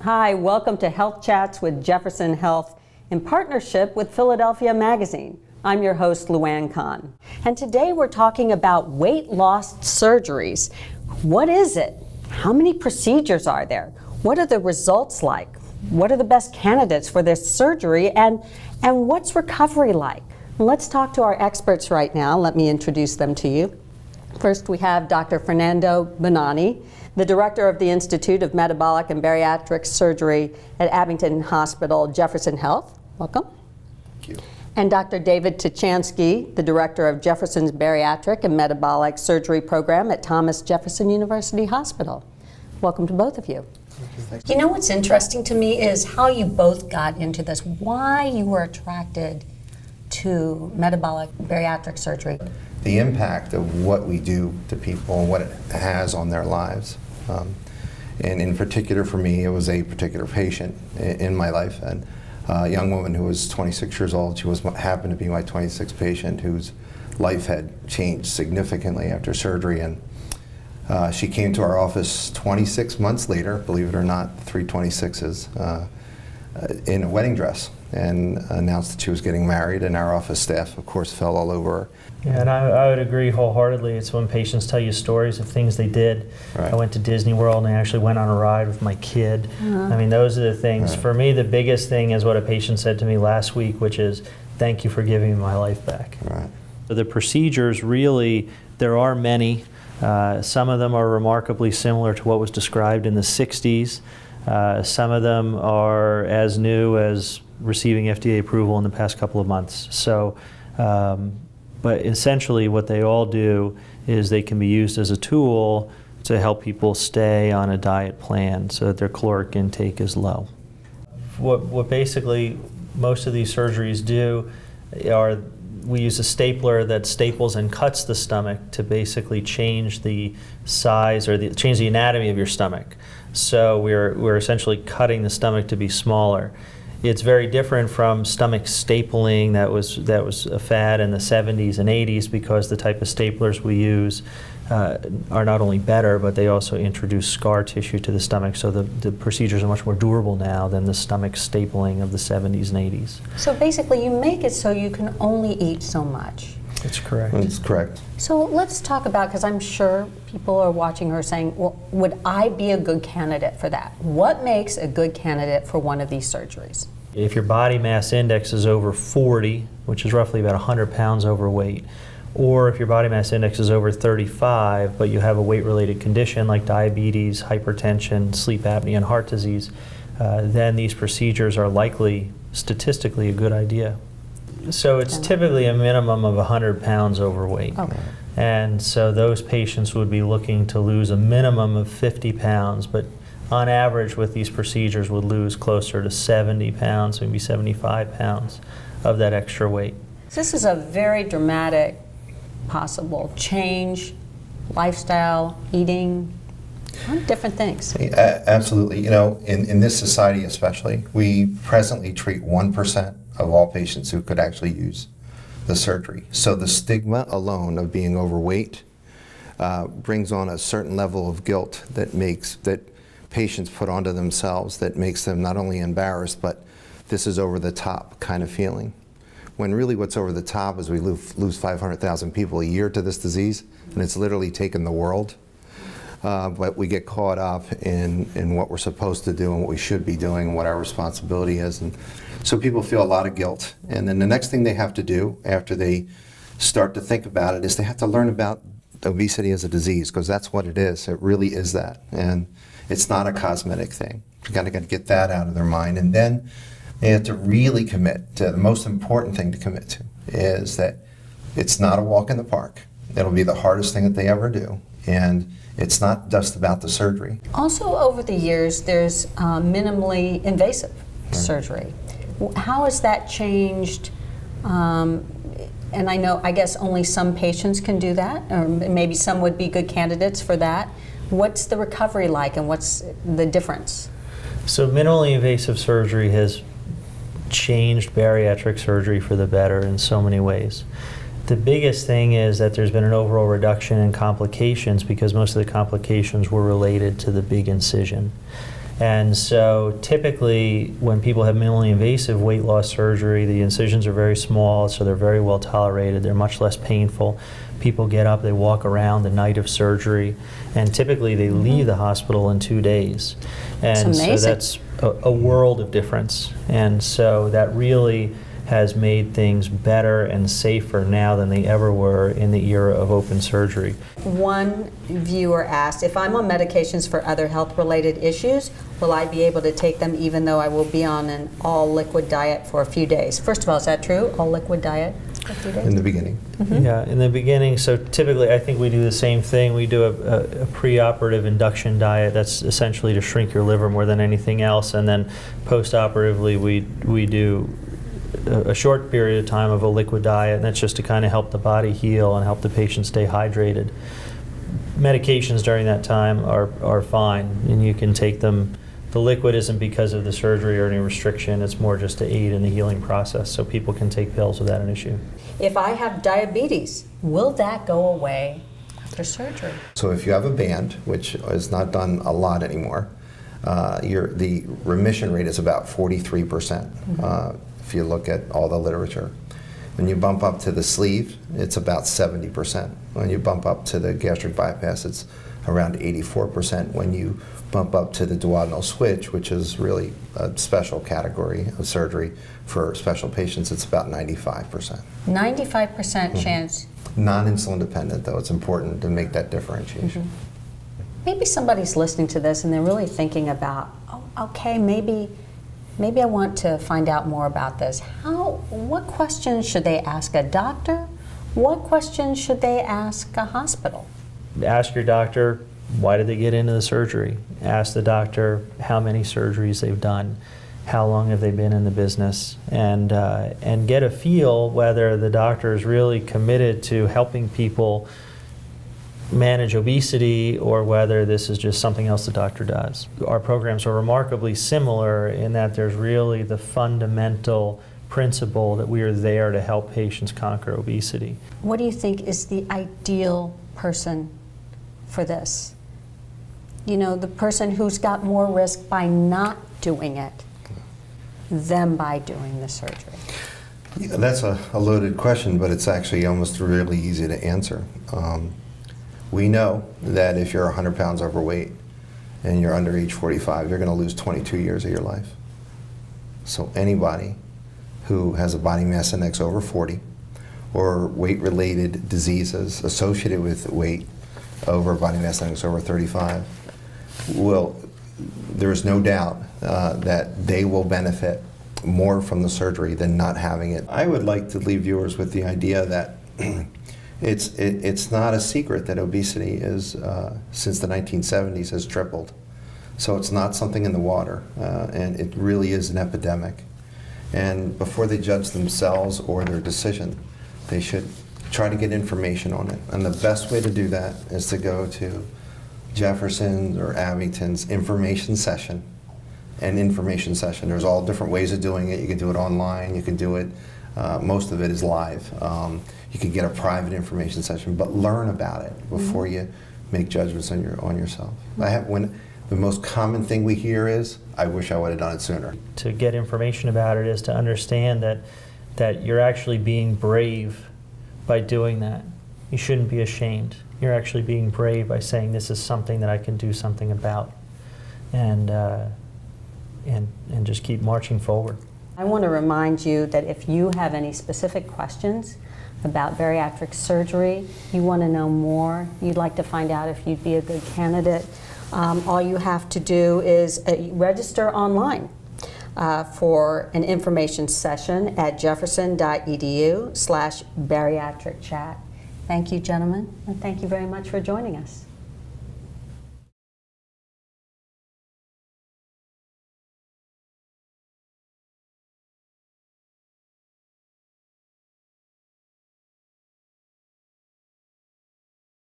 Hi, welcome to Health Chats with Jefferson Health in partnership with Philadelphia Magazine. I'm your host, Luann Kahn. And today we're talking about weight loss surgeries. What is it? How many procedures are there? What are the results like? What are the best candidates for this surgery? And what's recovery like? Let's talk to our experts right now. Let me introduce them to you. First, we have Dr. Fernando Bonani, the director of the Institute of Metabolic and Bariatric Surgery at Abington Hospital, Jefferson Health. Welcome. Thank you. And Dr. David Tuchansky, the director of Jefferson's Bariatric and Metabolic Surgery Program at Thomas Jefferson University Hospital. Welcome to both of you. Thank you. You know what's interesting to me is how you both got into this, why you were attracted to metabolic bariatric surgery. The impact of what we do to people and what it has on their lives. And in particular for me, it was a particular patient in my life, and a young woman who was 26 years old. She happened to be my 26th patient whose life had changed significantly after surgery. And she came to our office 26 months later, believe it or not, 3 26s, in a wedding dress, and announced that she was getting married, and our office staff, of course, fell all over her. Yeah, and I would agree wholeheartedly. It's when patients tell you stories of things they did. Right. I went to Disney World and I actually went on a ride with my kid. I mean, those are the things. Right. For me, the biggest thing is what a patient said to me last week, which is, thank you for giving me my life back. Right. The procedures really, there are many. Some of them are remarkably similar to what was described in the 60s. Some of them are as new as receiving FDA approval in the past couple of months. So, but essentially what they all do is they can be used as a tool to help people stay on a diet plan so that their caloric intake is low. What basically most of these surgeries do are we use a stapler that staples and cuts the stomach to basically change the size or change the anatomy of your stomach. So we're essentially cutting the stomach to be smaller. It's very different from stomach stapling that was a fad in the 70s and 80s, because the type of staplers we use are not only better, but they also introduce scar tissue to the stomach. So the procedures are much more durable now than the stomach stapling of the 70s and 80s. So basically you make it so you can only eat so much. That's correct. That's correct. So let's talk about, because I'm sure people are watching her saying, well, would I be a good candidate for that? What makes a good candidate for one of these surgeries? If your body mass index is over 40, which is roughly about 100 pounds overweight, or if your body mass index is over 35, but you have a weight-related condition like diabetes, hypertension, sleep apnea, and heart disease, then these procedures are likely statistically a good idea. So it's typically a minimum of 100 pounds overweight. Okay. And so those patients would be looking to lose a minimum of 50 pounds, but on average with these procedures would lose closer to 70 pounds, maybe 75 pounds of that extra weight. This is a very dramatic possible change, lifestyle, eating, different things. Absolutely. You know, in this society especially, we presently treat 1% of all patients who could actually use the surgery. So the stigma alone of being overweight brings on a certain level of guilt that patients put onto themselves, that makes them not only embarrassed, but this is over the top kind of feeling. When really what's over the top is we lose 500,000 people a year to this disease, and it's literally taken the world. But we get caught up in what we're supposed to do and what we should be doing and what our responsibility is. And so people feel a lot of guilt. And then the next thing they have to do after they start to think about it is they have to learn about obesity as a disease, because that's what it is. It really is that. And it's not a cosmetic thing. You gotta get that out of their mind. And then they have to really commit to the most important thing to commit to is that it's not a walk in the park. It'll be the hardest thing that they ever do. And it's not just about the surgery. Also, over the years, there's minimally invasive surgery. How has that changed? And I guess only some patients can do that, or maybe some would be good candidates for that. What's the recovery like, and what's the difference? So minimally invasive surgery has changed bariatric surgery for the better in so many ways. The biggest thing is that there's been an overall reduction in complications, because most of the complications were related to the big incision. And so typically when people have minimally invasive weight loss surgery, the incisions are very small, so they're very well tolerated. They're much less painful. People get up, they walk around the night of surgery, and typically they leave the hospital in 2 days. And so that's a world of difference. And so that really has made things better and safer now than they ever were in the era of open surgery. One viewer asked, if I'm on medications for other health-related issues, will I be able to take them even though I will be on an all-liquid diet for a few days? First of all, is that true, all-liquid diet for a few days? In the beginning. Yeah, in the beginning. So typically, I think we do the same thing. We do a preoperative induction diet. That's essentially to shrink your liver more than anything else. And then postoperatively, we do a short period of time of a liquid diet, and that's just to kind of help the body heal and help the patient stay hydrated. Medications during that time are fine, and you can take them. The liquid isn't because of the surgery or any restriction, it's more just to aid in the healing process, so people can take pills without an issue. If I have diabetes, will that go away after surgery? So if you have a band, which is not done a lot anymore, the remission rate is about 43%. If you look at all the literature. When you bump up to the sleeve, it's about 70%. When you bump up to the gastric bypass, it's around 84%. When you bump up to the duodenal switch, which is really a special category of surgery for special patients, it's about 95%. 95% chance. Non-insulin dependent, though. It's important to make that differentiation. Maybe somebody's listening to this and they're really thinking about, oh, okay, maybe I want to find out more about this. What questions should they ask a doctor? What questions should they ask a hospital? Ask your doctor, why did they get into the surgery? Ask the doctor how many surgeries they've done, how long have they been in the business, and get a feel whether the doctor is really committed to helping people manage obesity or whether this is just something else the doctor does. Our programs are remarkably similar in that there's really the fundamental principle that we are there to help patients conquer obesity. What do you think is the ideal person for this? You know, the person who's got more risk by not doing it than by doing the surgery. Yeah, that's a loaded question, but it's actually almost really easy to answer. We know that if you're 100 pounds overweight and you're under age 45, you're going to lose 22 years of your life. So anybody who has a body mass index over 40 or weight-related diseases associated with weight over body mass index over 35 there's no doubt that they will benefit more from the surgery than not having it. I would like to leave viewers with the idea that it's not a secret that obesity is, since the 1970s, has tripled. So it's not something in the water, and it really is an epidemic. And before they judge themselves or their decision, they should try to get information on it. And the best way to do that is to go to Jefferson or Abington's information session. There's all different ways of doing it. You can do it online, you can do it, most of it is live. You can get a private information session, but learn about it before you make judgments on yourself. The most common thing we hear is, I wish I would have done it sooner. To get information about it is to understand that you're actually being brave by doing that. You shouldn't be ashamed. You're actually being brave by saying this is something that I can do something about, and just keep marching forward. I want to remind you that if you have any specific questions about bariatric surgery, you want to know more, you'd like to find out if you'd be a good candidate, all you have to do is register online for an information session at jefferson.edu/bariatric chat. Thank you, gentlemen, and thank you very much for joining us.